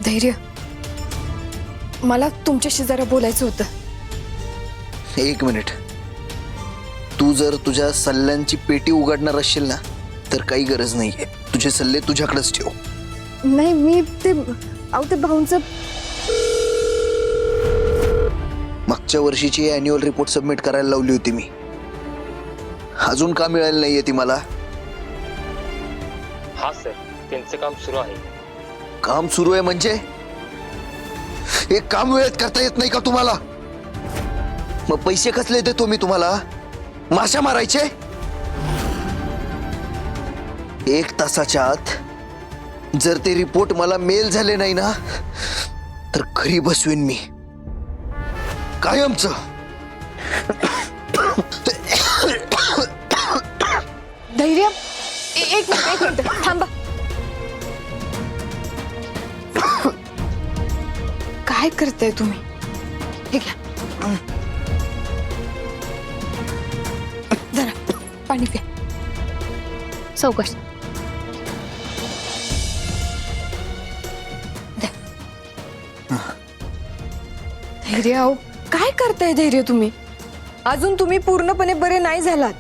धैर्य, मला तुमच्याशी जरा बोलायचं होतं. एक मिनिट. तू जर तुझ्या सल्ल्यांची पेटी उघडणार असशील ना तर काही गरज नाहीये. तुझे सल्ले तुझ्याकडेच ठेव. नाही, मी ते भाऊंचं मागच्या वर्षीची अॅन्युअल रिपोर्ट सबमिट करायला लावली होती मी. अजून का मिळाली नाहीये ती मला? हा सर, त्यांचं काम सुरू आहे. काम सुरू आहे म्हणजे? एक काम वेळेत करता येत नाही का तुम्हाला? मग पैसे कसले देतो मी तुम्हाला? माशा मारायचे? 1 तासाच्या आत जर ते रिपोर्ट मला मेल झाले नाही ना तर घरी बसवीन मी कायमचं. धैर्य, एक मिनिट थांबा. काय करताय तुम्ही? हे घ्या, जरा पाणी प्या. चौकश. धैर्य, अहो काय करताय धैर्य तुम्ही? अजून तुम्ही पूर्णपणे बरे नाही झालात.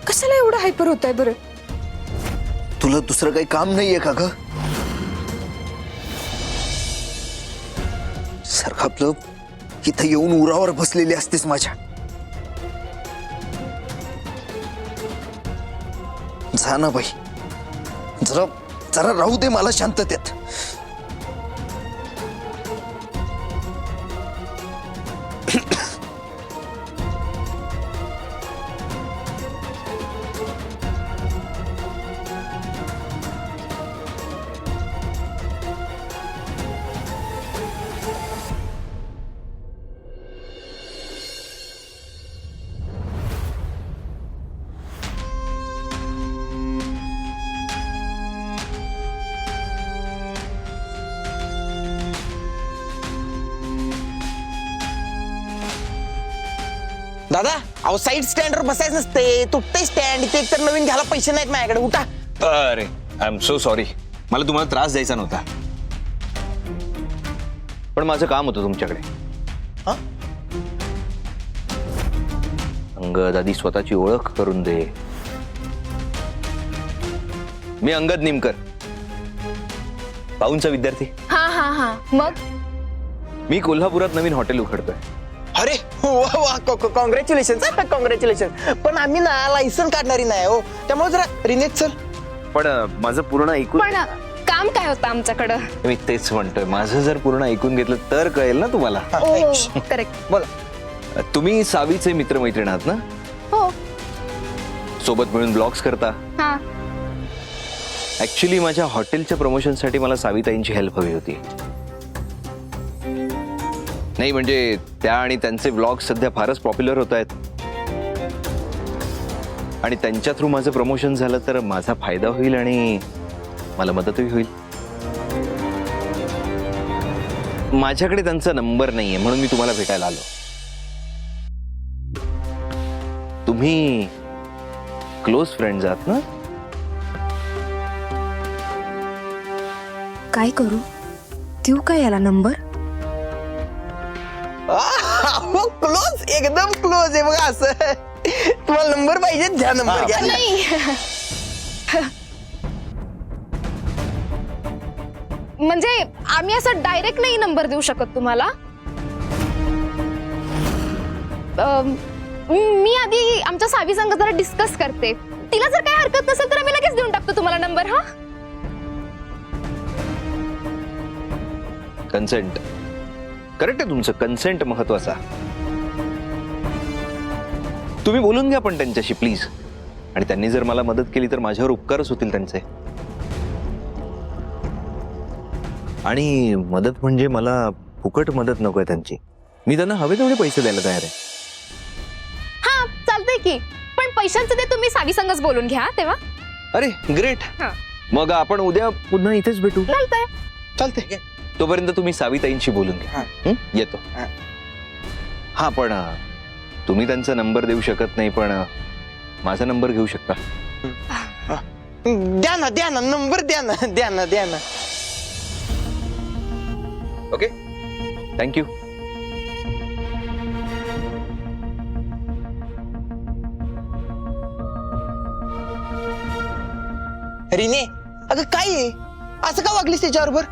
कशाला एवढं हायपर होताय बरं? तुला दुसरं काही काम नाहीये का ग? सारखं आपलं इथं येऊन उरावर बसलेली असतेस माझ्या. जा ना बाई, जरा जरा राहू दे मला शांततेत. दादा, अहो साईड स्टँडवर बसायचं नसते. तुटते स्टँड. इथे एकतर नवीन घ्यायला पैसे नाहीत माझ्याकडे. उठा. अरे आय एम सो सॉरी. मला तुम्हाला त्रास द्यायचा नव्हता, पण माझं काम होतं तुमच्याकडे. हा? अंगद, आधी स्वतःची ओळख करून दे. मी अंगद निमकर, पाऊनचा विद्यार्थी. हा हा हा. मग मी कोल्हापुरात नवीन हॉटेल उघडतोय. अरे वा वा, कॉंग्रॅच्युलेशन कॉंग्रॅच्युलेशन. पण आम्ही ना लायसन काढणारी नाही हो, त्यामुळे जरा रिनेट सर. पण माझं पूर्ण ऐकून. पण काम काय होतं आमच्याकडं? मी तेच म्हणतोय, माझं जर पूर्ण ऐकून घेतलं तर कळेल ना तुम्हाला. ओ करेक्ट. बोला. तुम्ही सावीचे मित्रमैत्रीण आहात ना? हो. सोबत मिळून ब्लॉग्स करता. हा. ऍक्च्युली माझ्या हॉटेलच्या प्रमोशनसाठी मला साविताईंची हेल्प हवी होती. नाही म्हणजे त्या आणि त्यांचे व्लॉग सध्या फारच पॉप्युलर होत आहेत आणि त्यांच्या थ्रू माझं प्रमोशन झालं तर माझा फायदा होईल आणि मला मदतही होईल. माझ्याकडे त्यांचा नंबर नाहीये म्हणून मी तुम्हाला भेटायला आलो. तुम्ही क्लोज फ्रेंड्स आहात ना? काय करू? देऊ का याला नंबर? क्लोज, एकदम क्लोज आहे बघा. असं तुम्हाला नंबर पाहिजे, घ्या नंबर घ्या. नाही. म्हणजे आम्ही असं डायरेक्ट नाही नंबर देऊ शकत तुम्हाला. मी आधी आमच्या सावी संग जरा डिस्कस करते. तिला जर काही हरकत नसेल तर आम्ही लगेच देऊन टाकतो तुम्हाला नंबर. हा. कन्सेंट करेक्ट आहे तुमचं. कन्सेंट महत्वाचा. तुम्ही बोलून घ्या पण त्यांच्याशी प्लीज. आणि त्यांनी जर मला मदत केली तर माझ्यावर उपकारच होतील त्यांचे. आणि मदत म्हणजे मला फुकट मदत नकोय त्यांची. मी त्यांना हवे तेवढे पैसे द्यायला तयार आहे. हा चालतंय की, पण पैशांचं ते तुम्ही सावी संगच बोलून घ्या तेव्हा. अरे ग्रेट. मग आपण उद्या पुन्हा इथेच भेटू. चालतंय. चालतंय. तोपर्यंत तुम्ही साविताईंशी बोलून घ्या. येतो. हा पण तुम्ही त्यांचा नंबर देऊ शकत नाही पण माझा नंबर घेऊ शकता. द्या ना नंबर द्या ना. Okay thank you. रिने अगं काय आहे असं का वागलीस त्याच्याबरोबर?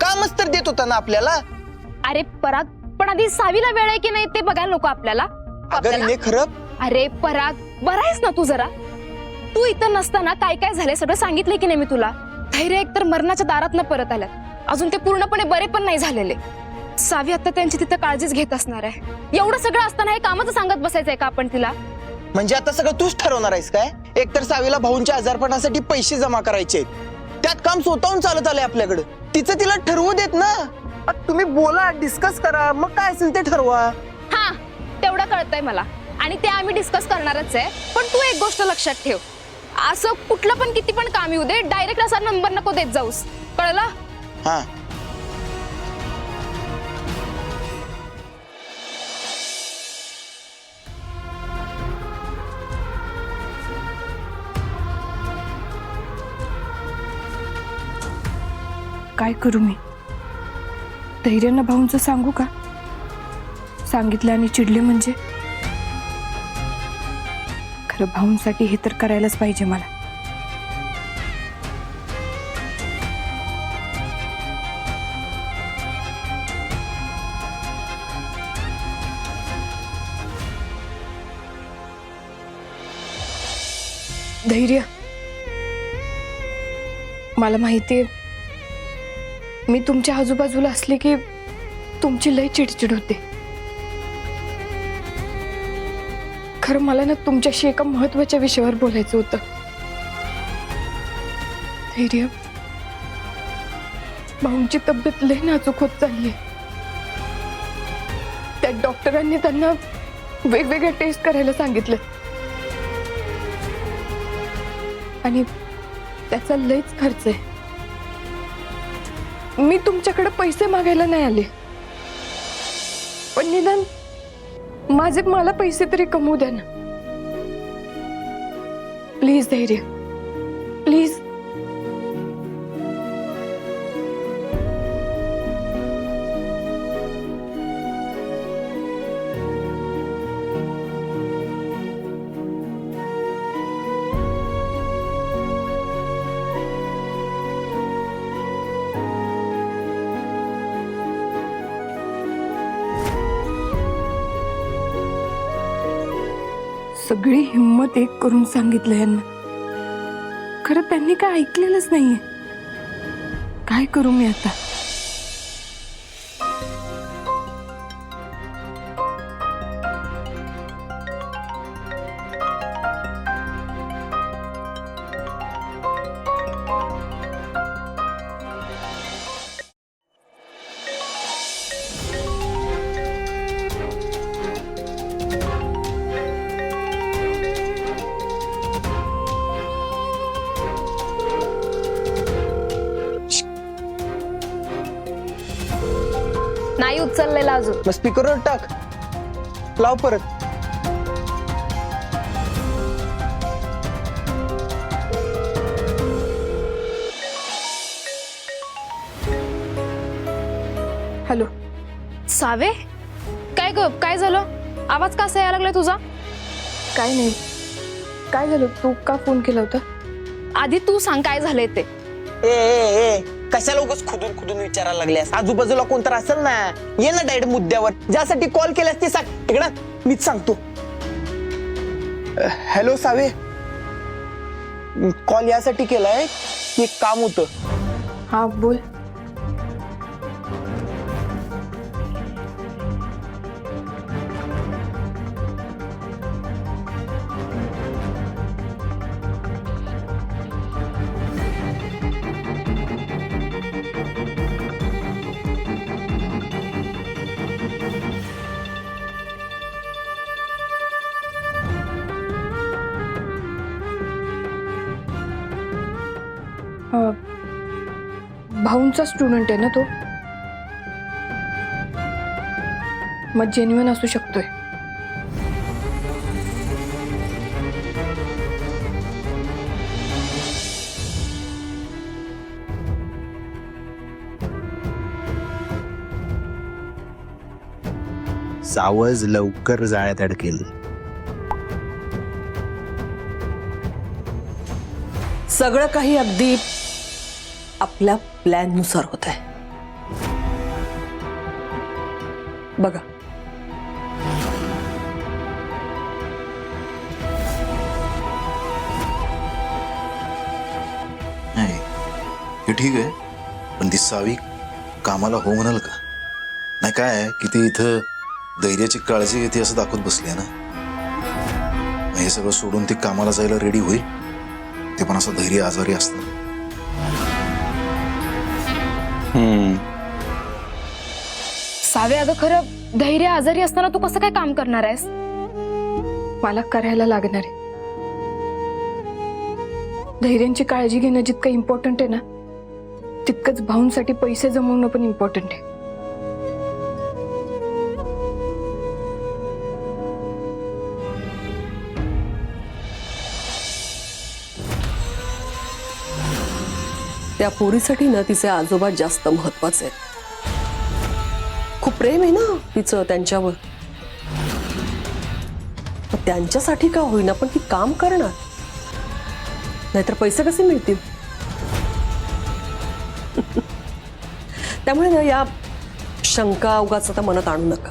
कामच तर देत होता ना आपल्याला. अरे पराग, पण आधी सावीला वेळ आहे की नाही ते बघायला नको आपल्याला. अगं रिने खरं अरे पराग, बरा आहेस ना तू जरा? तू इथं नसताना काय काय झालंय सगळं सांगितलंय की नाही मी तुला? धैर्य एकतर मरणाच्या दारात न परत आल्यात, अजून ते पूर्णपणे बरे पण नाही झालेले. सावी आता त्यांची तिथं काळजीच घेत असणार आहे. एवढं सगळं असताना हे कामाचं सांगत बसायचंय का आपण तिला? म्हणजे आता सगळं तूच ठरवणार आहेस काय? एकतर सावीला भाऊंच्या आजारपणासाठी पैसे जमा करायचे आहेत, त्यात काम स्वतःहून चालत आलंय आपल्याकडे. तिचं तिला ठरवू देत ना. तुम्ही बोला, डिस्कस करा, मग काय असेल ते ठरवा. हा, तेवढं कळतंय मला आणि ते आम्ही डिस्कस करणारच आहे. पण तू एक गोष्ट लक्षात ठेव, असं कुठलं पण किती पण काम येऊ दे, डायरेक्ट असा नंबर नको देत जाऊस, कळलं? हा काय करू मी? धैर्यानं भाऊंचं सांगू का? सांगितलं आणि चिडले म्हणजे? खरं भाऊंसाठी हे तर करायलाच पाहिजे मला. धैर्य, मला माहितीये मी तुमच्या आजूबाजूला असले की तुमची लय चिडचिड होते. खरं मला ना तुमच्याशी एका महत्वाच्या विषयावर बोलायचं होतं. धैर्य, भाऊंची तब्येत लय नाजूक होत चालली. त्या डॉक्टरांनी त्यांना वेगवेगळ्या टेस्ट करायला सांगितलं आणि त्याचा लयच खर्च आहे. मी तुमच्याकडे पैसे मागायला नाही आले, पण निदान मला पैसे तरी कमवू द्या ना. प्लीज धैर्य, प्लीज. सगळी हिंमत एक करून सांगितलं यांना, खरं त्यांनी काय ऐकलेलंच नाहीये. काय करू मी आता? नाही उचललेला अजून. मग स्पीकरवर टाक, लाव परत. हॅलो. सावे, काय ग, काय झालं? आवाज कसा यायला लागलाय तुझा? काय नाही. काय झालं? तू का फोन केला होता? आधी तू सांग काय झालंय ते. ए ए ए कशाला उगाच खुदून खुदून विचारायला लागल्यास? आजूबाजूला कोणतर असेल ना, ये ना डायरेक्ट मुद्द्यावर. ज्यासाठी कॉल केल्यास ते सांग. इकडं मीच सांगतो. हॅलो सावे, कॉल यासाठी केलाय की एक काम होतं. हा बोल. भाऊंचा स्टुडंट आहे ना तो, मग जेन्युइन असू शकतोय. सावज लवकर जाळ्यात अडकेल. सगळं काही अगदी आपल्या प्लॅन नुसार होत आहे. बघा, नाही हे ठीक आहे, पण ती सावी कामाला हो म्हणाल का? नाही काय आहे की ती इथं धैर्याची काळजी घेते असं दाखवत बसली आहे ना. मग हे सगळं सोडून ती कामाला जायला रेडी होईल, ते पण असं धैर्य आजारी असतं. सावे, अगं खरं धैर्य आजारी असताना तू कसं काय काम करणार आहेस? मला करायला लागणार आहे. धैर्यांची काळजी घेणं जितकं इम्पॉर्टंट आहे ना, तितकंच भाऊंसाठी पैसे जमवणं पण इम्पॉर्टंट आहे. त्या पोरीसाठी ना तिचे आजोबा जास्त महत्वाचे आहेत. खूप प्रेम आहे ना तिचं त्यांच्यावर. त्यांच्यासाठी का होईना पण ती काम करणार, नाहीतर पैसे कसे मिळतील? त्यामुळे ना या शंका उगाच आता मनात आणू नका.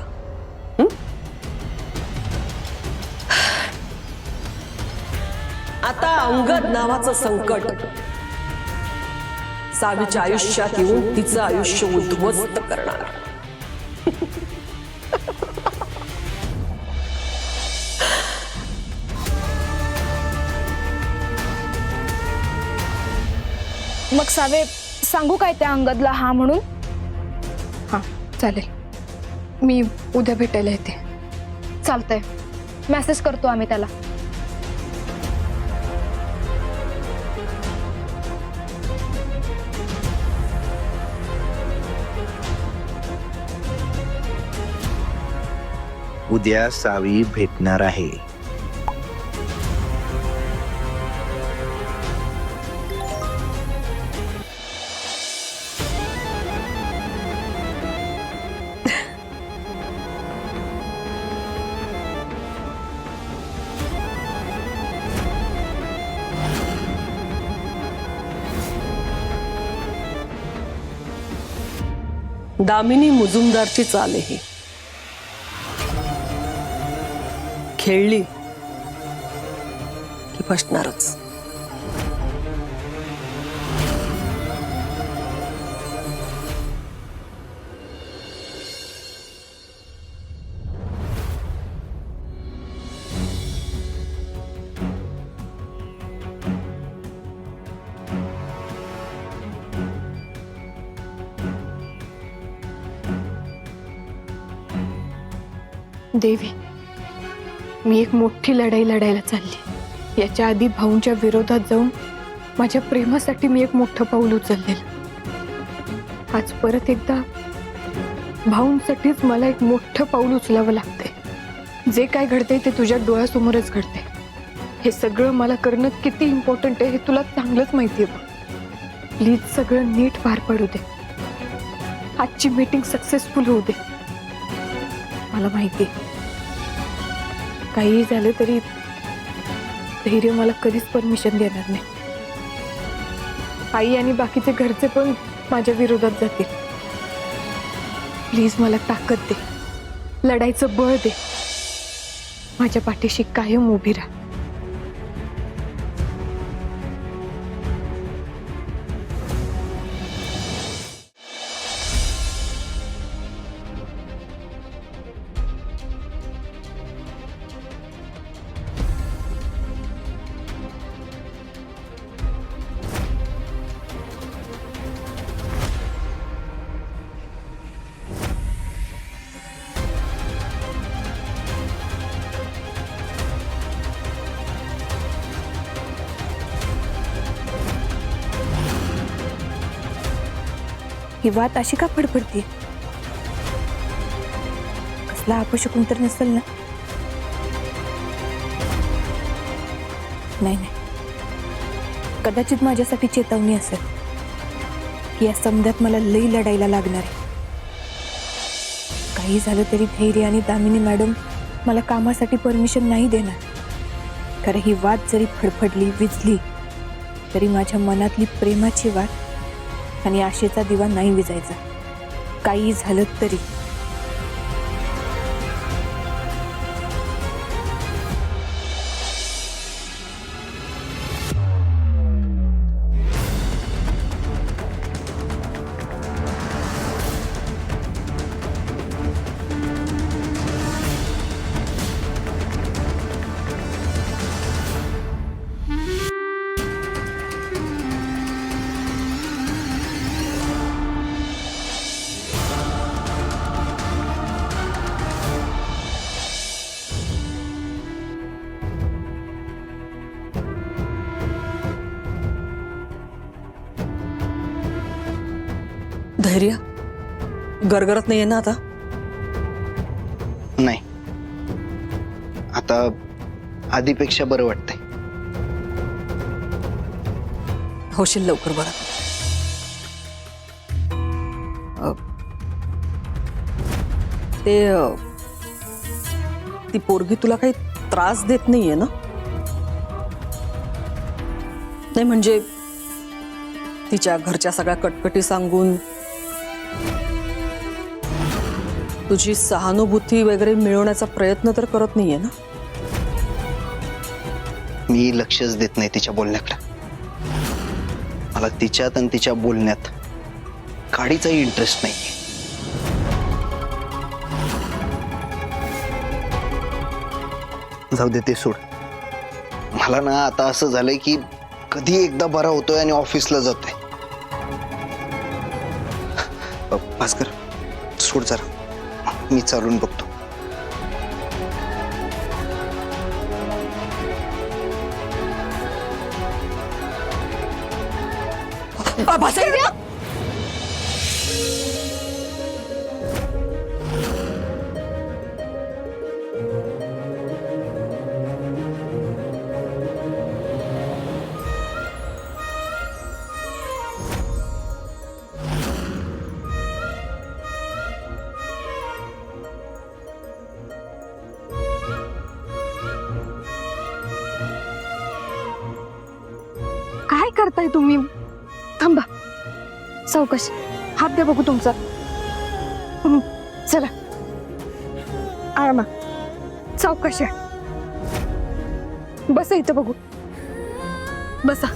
आता अंगद नावाचं संकट सावीच्या आयुष्यात येऊन तिचं आयुष्य उद्ध्वस्त करणार. मग सावे, सांगू काय त्या अंगदला हा म्हणून? हां, चालेल. मी उद्या भेटायला येते. चालतंय, मेसेज करतो आम्ही त्याला. उद्या सावी भेटणार आहे. दामिनी मुजुमदारची चाल आहे ही. खेळली की फसणारच. देवी, मी एक मोठी लढाई लढायला चालली. याच्या आधी भाऊंच्या विरोधात जाऊन माझ्या प्रेमासाठी मी एक मोठं पाऊल उचललेलं. आज परत एकदा भाऊंसाठीच मला एक मोठं पाऊल उचलावं लागतंय. जे काय घडतंय ते तुझ्या डोळ्यासमोरच घडतंय. हे सगळं मला करणं किती इम्पॉर्टंट आहे हे तुला चांगलंच माहिती आहे बघ. प्लीज सगळं नीट पार पडू दे. आजची मीटिंग सक्सेसफुल होऊ दे. मला माहिती आहे, काहीही झालं तरी धैर्य मला कधीच परमिशन देणार नाही. आई आणि बाकीचे घरचे पण माझ्या विरोधात जातील. प्लीज मला ताकद दे, लढायचं बळ दे. माझ्या पाठीशी कायम उभी राहा. ही वाट अशी का फडफडते? कसला अपशकुन तर नसेल ना? नाही, कदाचित माझ्यासाठी चेतावणी असेल की या समध्यात मला लई लढायला लागणार आहे. काही झालं तरी धैर्य आणि दामिनी मॅडम मला कामासाठी परमिशन नाही देणार. कारण ही वाद जरी फडफडली विझली तरी माझ्या मनातली प्रेमाची वाद आणि आशेचा दिवा नाही विजायचा, काही झालं तरी. धैर्य गरगरत नाहीये ना आता? नाही, आता आधीपेक्षा बरं वाटतंय. होशील लवकर बरं. ती पोरगी तुला काही त्रास देत नाहीये ना? नाही म्हणजे तिच्या घरच्या सगळ्या कटकटी सांगून तुझी सहानुभूती वगैरे मिळवण्याचा प्रयत्न तर करत नाहीये ना? मी लक्षच देत नाही तिच्या बोलण्याकडे. मला तिच्यात आणि तिच्या बोलण्यात काडीचाही इंटरेस्ट नाहीये. जाऊ दे, ते सोड. मला ना आता असं झालंय की कधी एकदा बरा होतोय आणि ऑफिसला जातोय. भास्कर सोड जरा, मी चालून बघतो. काय करताय तुम्ही? थांबा, सावकाश. हात द्या बघू तुमचा. चला आरामा, सावकाश या. बसा इथं बघू, बसा.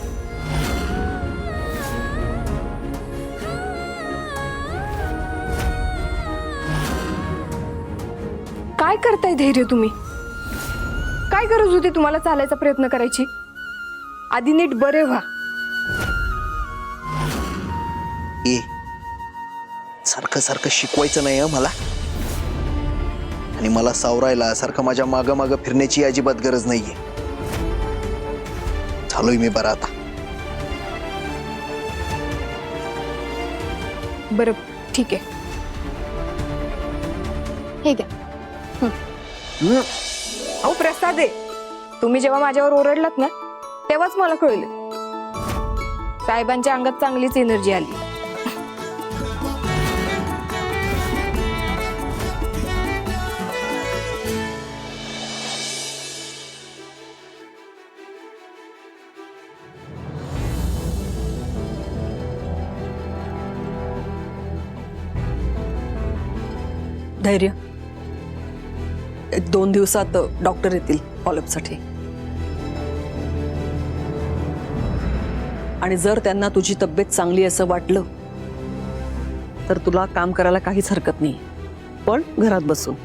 काय करताय धैर्य तुम्ही? काय गरज होती तुम्हाला चालायचा प्रयत्न करायची? आधी नीट बरे व्हा. ए, सारखं सारखं शिकवायचं नाही मला. आणि मला सावरायला सारखं माझ्या मागं मागं फिरण्याची अजिबात गरज नाहीये. झालोय मी बरा आता. बरं ठीक आहे, हे घ्या. अहो प्रसाद आहे. तुम्ही जेव्हा माझ्यावर ओरडलात ना तेव्हाच मला कळलं साहेबांच्या अंगात चांगलीच एनर्जी आली. धैर्य 1-2 दिवसात डॉक्टर येतील फॉलोअपसाठी. आणि जर त्यांना तुझी तब्येत चांगली असं वाटलं तर तुला काम करायला काहीच हरकत नाही, पण घरात बसून.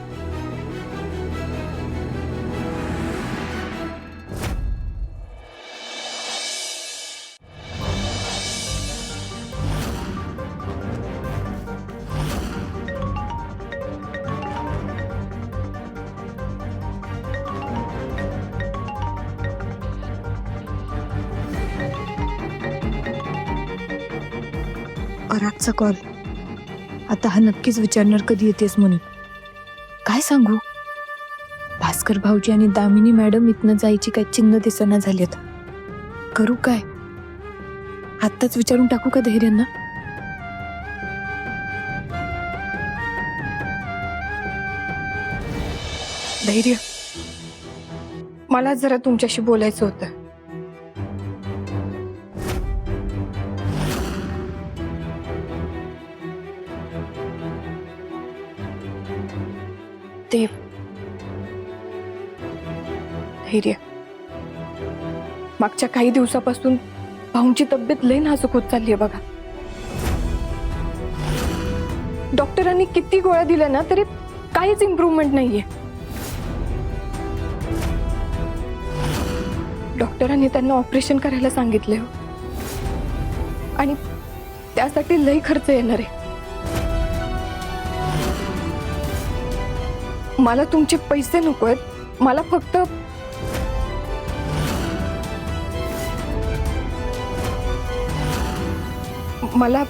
रातचा कॉल. आता हा नक्कीच विचारणार कधी येतेस म्हणून. काय सांगू? भास्कर भाऊजी आणि दामिनी मॅडम इथनं जायची काय चिन्ह दिसना झालेत. करू काय? आत्ताच विचारून टाकू का धैर्यांना? धैर्य, मला जरा तुमच्याशी बोलायचं होतं. देव, धैर्य, मागच्या काही दिवसापासून भाऊंची तब्येत लय नाजूक होत चालली आहे बघा. डॉक्टरांनी किती गोळ्या दिल्या ना तरी काहीच इम्प्रूव्हमेंट नाहीये. डॉक्टरांनी त्यांना ऑपरेशन करायला सांगितले हो, आणि त्यासाठी लय खर्च येणार आहे. मला तुमचे पैसे नकोयत, मला फक्त मला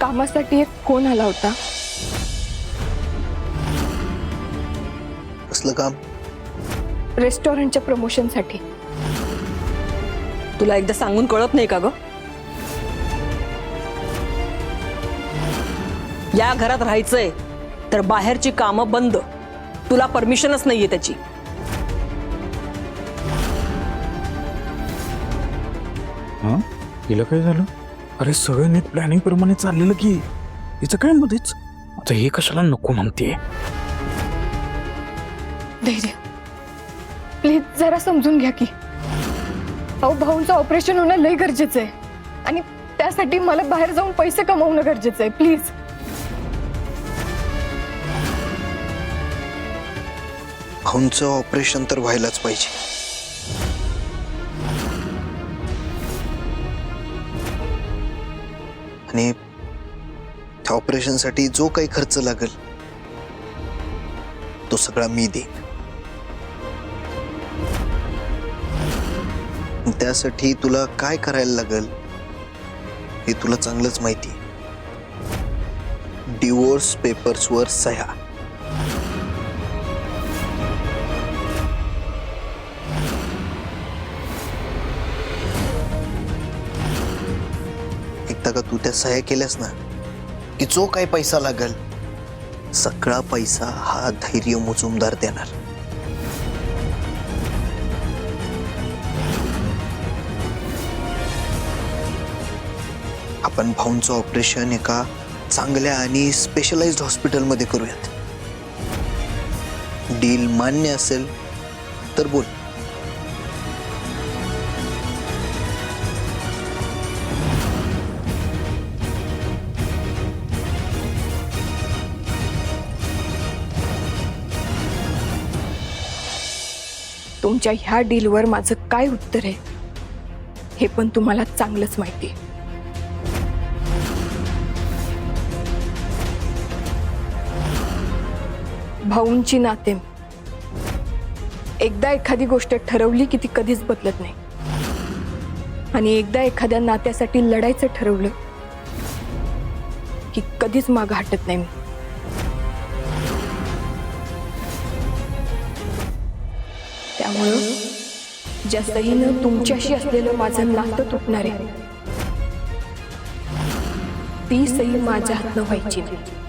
कामासाठी एक फोन आला होता. कसलं काम? रेस्टॉरंटच्या प्रमोशनसाठी. तुला एकदा सांगून कळत नाही का ग? या घरात राहायचंय तर बाहेरची कामं बंद. तुला परमिशनच नाहीये त्याची. हा, हिला काय झालं? अरे सगळं नीट प्लॅनिंग प्रमाणे चाललेलं की हिचं काय मध्येच आता हे कशाला नको म्हणते? धैर्य, प्लीज जरा समजून घ्या की. अहो, भाऊंचं ऑपरेशन होणं लय गरजेचं आहे, आणि त्यासाठी मला बाहेर जाऊन पैसे कमवणं गरजेचं आहे. प्लीज. भाऊंचं ऑपरेशन तर व्हायलाच पाहिजे. आणि त्या ऑपरेशनसाठी जो काही खर्च लागेल तो सगळा मी देईन. त्यासाठी तुला काय करायला लागेल हे तुला चांगलंच माहिती आहे. डिवोर्स पेपर्सवर सह्या. एकदा का तू त्या सह्या केल्यास ना की जो काही पैसा लागेल सगळा पैसा हा धैर्य मुजुमदार देणार. आपण भाऊंचं ऑपरेशन एका चांगल्या आणि स्पेशलाइज्ड हॉस्पिटलमध्ये करूयात. डील मान्य असेल तर बोल. तुमच्या ह्या डीलवर माझं काय उत्तर आहे हे पण तुम्हाला चांगलंच माहिती आहे. भाऊंची नाते, एकदा एखादी गोष्ट ठरवली की ती कधीच बदलत नाही, आणि एकदा एखाद्या नात्यासाठी लढायचं ठरवलं की कधीच मागं हटत नाही मी. त्यामुळं ज्या सहीनं तुमच्याशी असलेलं माझं नातं तुटणार आहे ती सही माझ्या हातनं व्हायची नाही.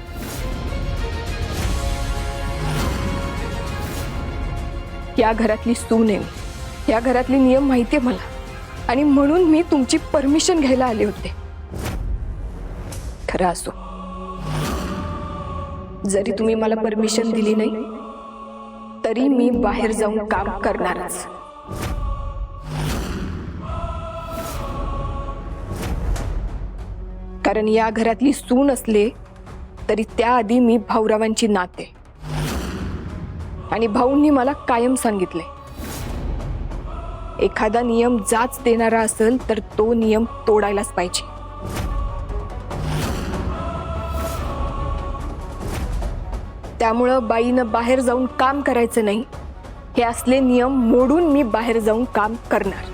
या घरातली सून आहे मी, या घरातले नियम माहिती आहे मला, आणि म्हणून मी तुमची परमिशन घ्यायला आले होते. खरं असो, जरी तुम्ही मला परमिशन दिली नाही तरी मी बाहेर जाऊन काम करणारच. कारण या घरातली सून असले तरी त्याआधी मी भाऊरावांची नाते, आणि भाऊंनी मला कायम सांगितले एखादा नियम जाच देणारा असेल तर तो नियम तोडायलाच पाहिजे. त्यामुळं बाईनं बाहेर जाऊन काम करायचं नाही, हे असले नियम मोडून मी बाहेर जाऊन काम करणार.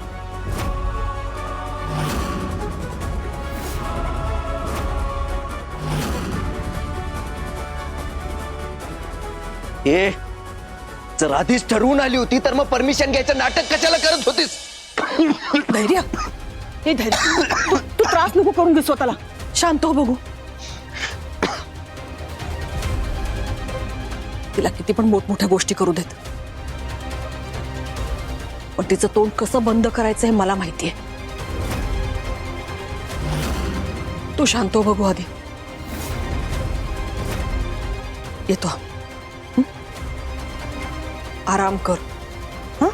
ए, जर आधीच ठरवून आली होती तर मग परमिशन घ्यायचं नाटक कशाला करत होतीस? धैर्य, हे धैर्य, तू त्रास नको करून घे स्वतःला. शांत हो बघू. तिला किती पण मोठमोठ्या गोष्टी करू देत, पण तिचं तोंड कसं बंद करायचं हे मला माहितीये. तू शांत हो बघू आधी. येतो. हं? आराम कर. हं?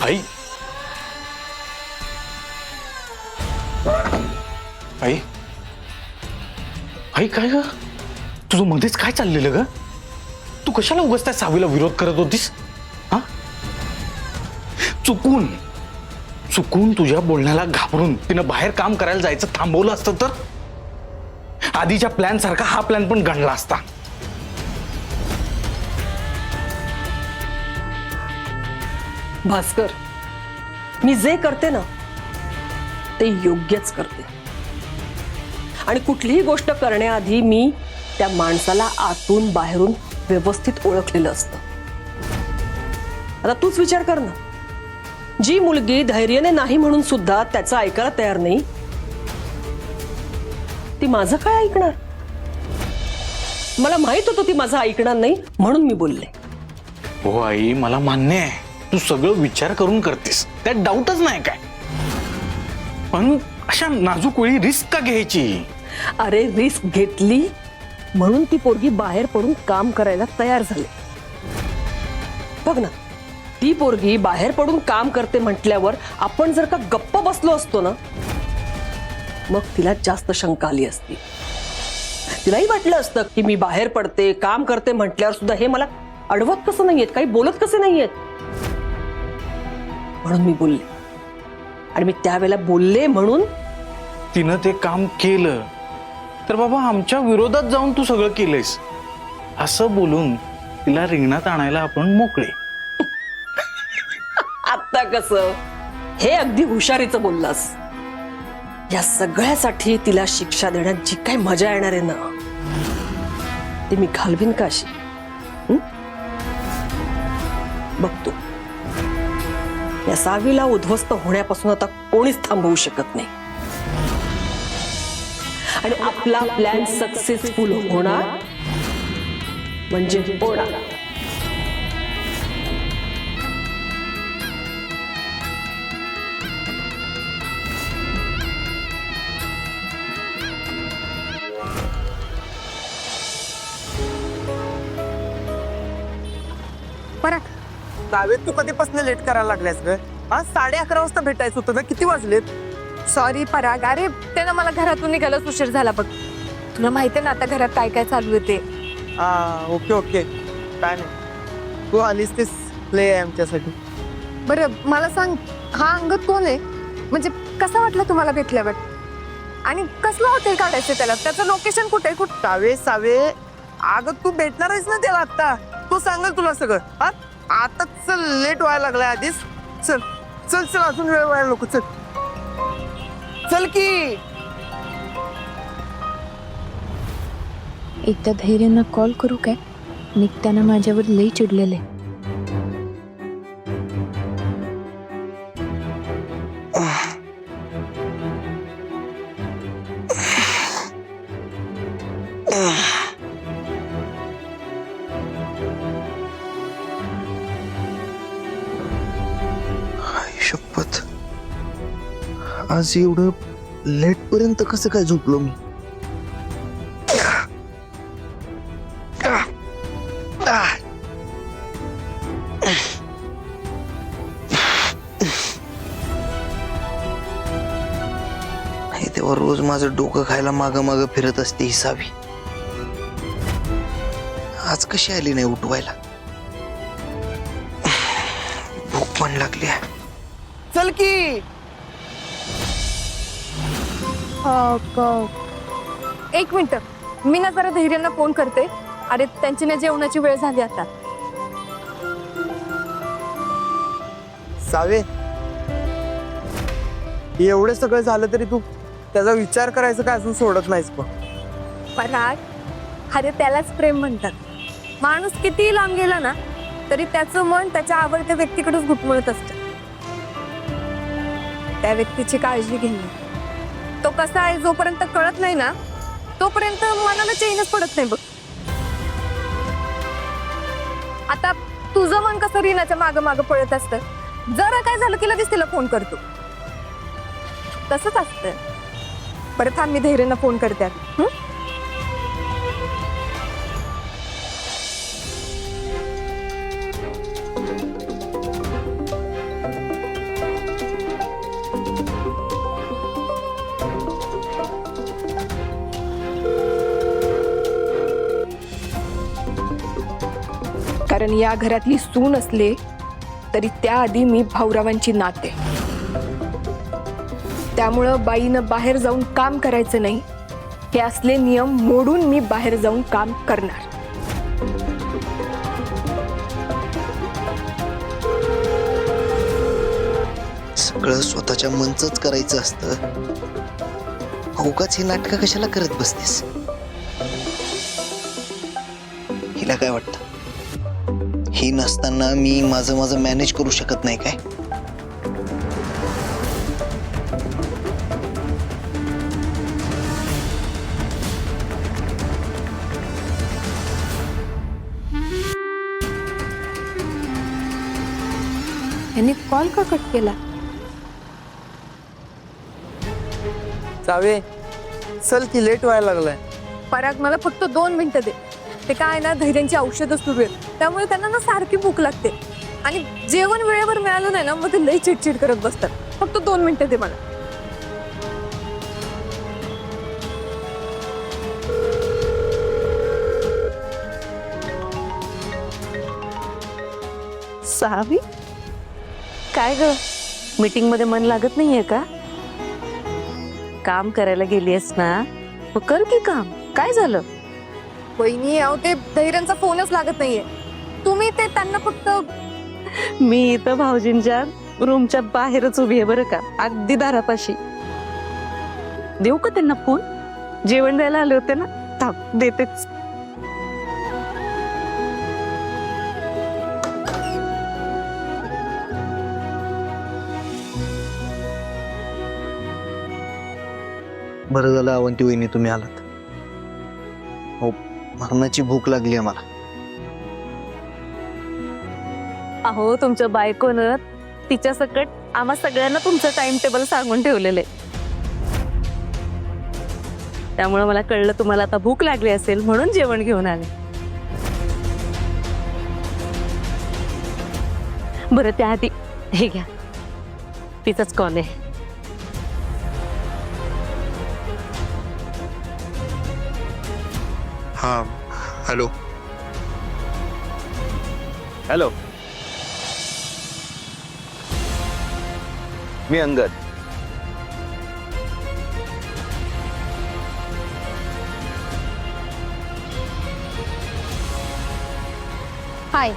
आई आई आई काय ग, तुझं मध्येच काय चाललेलं ग? तू कशाला उगाच त्या सावीला विरोध करत होतीस? हा, चुकून चुकून तुझ्या बोलण्याला घाबरून तिनं बाहेर काम करायला जायचं थांबवलं असतं तर आधीच्या प्लॅन सारखा हा प्लॅन पण गणला असता. भास्कर, मी जे करते ना ते योग्यच करते, आणि कुठलीही गोष्ट करण्याआधी मी त्या माणसाला आतून बाहेरून व्यवस्थित ओळखलेलं असतं. आता तूच विचार कर ना, जी मुलगी धैर्याने नाही म्हणून सुद्धा त्याचं ऐकायला तयार नाही, ती माझं काय ऐकणार? मला माहित होतं ती माझं ऐकणार नाही म्हणून मी बोलले. हो आई, मला मान्य आहे तू सगळं विचार करून करतेस, त्यात डाऊटच नाही काय, पण अशा नाजूक वेळी रिस्क का घ्यायची? अरे रिस्क घेतली म्हणून ती पोरगी बाहेर पडून काम करायला तयार झाली. बघ ना, ती पोरगी बाहेर पडून काम करते म्हटल्यावर आपण जर का गप्प बसलो असतो ना, मग तिला जास्त शंका आली असती. तिलाही वाटलं असतं की मी बाहेर पडते काम करते म्हटल्यावर सुद्धा हे मला अडवत कसं नाहीयेत, काही बोलत कसे नाहीयेत, म्हणून मी बोलले. आणि मी त्यावेळेला बोलले म्हणून तिनं ते काम केलं तर बाबा आमच्या विरोधात जाऊन तू सगळं केलंयस असं बोलून तिला रिंगणात आणायला आपण मोकळे. आता कसं, हे अगदी हुशारीचं बोललास. या सगळ्यासाठी तिला शिक्षा देण्यात जी काही मजा येणार आहे ना, ती मी घालवीन का अशी? बघतो, या सावीला उद्ध्वस्त होण्यापासून आता कोणीच थांबवू शकत नाही, आणि आपला प्लॅन सक्सेसफुल होणार म्हणजे होणार. सावेत तू कधीपासून लेट करायला लागल्यास ग? आज 11:30 वाजता भेटायचं होतं ना, किती वाजलेत? सॉरी पराग, अरे ते ना मला घरातून निघायलाच उशीर झाला बघ. तुला माहितीये ना आता घरात काय काय चालू आहे ते. ओके ओके, काय नाही, तू आलीस तेच प्ले आहे आमच्यासाठी. बरं मला सांग, हा अंगद कोण आहे? म्हणजे कसा वाटला तुम्हाला भेटल्यावर? आणि कसलं हॉटेल काढायचं त्याला? त्याचं लोकेशन कुठे? सावे सावे, अगं तू भेटणार आहेस ना त्याला आता, तू सांगेल तुला सगळं. हा आता चल, लेट व्हायला लागलाय आधीच. चल चल चल, अजून वेळ व्हायला नको. चल चल की. एकदा धैर्यांना कॉल करू काय? निघताना माझ्यावर लई चिडलेले. शपथ, आज एवढं लेट पर्यंत कसं काय झोपलो मी? नाही तेव्हा रोज माझं डोकं खायला माग माग फिरत असते ही सावी. आज कशी आली नाही उठवायला? भूक पण लागली आहे. चल की. एक मिनिट, मी ना जरा धैर्यांना फोन करते. अरे त्यांची ना जेवणाची वेळ झाली आता. सावे, एवढं सगळं झालं तरी तू त्याचा विचार करायचं काय अजून सोडत नाहीस पण. पराग, अरे त्यालाच प्रेम म्हणतात. माणूस कितीही लांब गेला ना तरी त्याचं मन त्याच्या आवडत्या व्यक्तीकडेच घुटमळत असतं. त्या व्यक्तीची काळजी घेणे, तो कसा आहे जोपर्यंत कळत नाही ना तोपर्यंत मनाला चैनच पडत नाही बघ. आता तुझं मन कसं रीनाच्या मागं मागं पळत असतं, जरा काय झालं की लगेच तिला फोन करतो. तसंच असतं. बरं थांब, मी धैर्यांना फोन करते आता. कारण या घरातली सून असले तरी त्याआधी मी भाऊरावांची नाते. त्यामुळं बाईनं बाहेर जाऊन काम करायचं नाही, हे असले नियम मोडून मी बाहेर जाऊन काम करणार. सगळं स्वतःच्या मनचंच करायचं असतं. उगाच ही नाटकं कशाला करत बसतेस? हिला काय वाटतं, ही नसताना मी माझं माझं मॅनेज करू शकत नाही काय? यांनी कॉल का कट केला? जावे चल की लेट व्हायला लागलाय. पराग, मला फक्त 2 मिनिटं दे. ते काय ना, धैर्यांची औषधं सुरू आहेत, त्यामुळे त्यांना ना सारखी भूक लागते आणि जेवण वेळेवर मिळालं नाही ना मग ते लई चिडचिड करत बसतात. फक्त 2 मिनिटं दे मला. सावी, काय ग, मीटिंग मध्ये मन लागत नाहीये का? काम करायला गेलीयस ना, मग कर की काम. काय झालं? वहिनी, अहो ते धैर्यांचा फोनच लागत नाहीये. तुम्ही ते त्यांना फक्त. मी इथं भाऊजींच्या रूमच्या बाहेरच उभी आहे बरं का, अगदी दारापाशी. देऊ का त्यांना फोन? जेवण द्यायला आले होते ना, थांब देतेच. बरं झालं अवंती वहिनी तुम्ही आलात. हो, मरणाची भूक लागली आहे मला. अहो, तुमच्या बायकोनं तिच्या सकट आम्हा सगळ्यांना तुमचं टाइम टेबल सांगून ठेवलेलं आहे. त्यामुळे मला कळलं तुम्हाला आता भूक लागली असेल, म्हणून जेवण घेऊन आले. बरं, त्याआधी हे घ्या, तिचाच कॉल आहे. हा हॅलो. हॅलो, मी अंगद. हाय.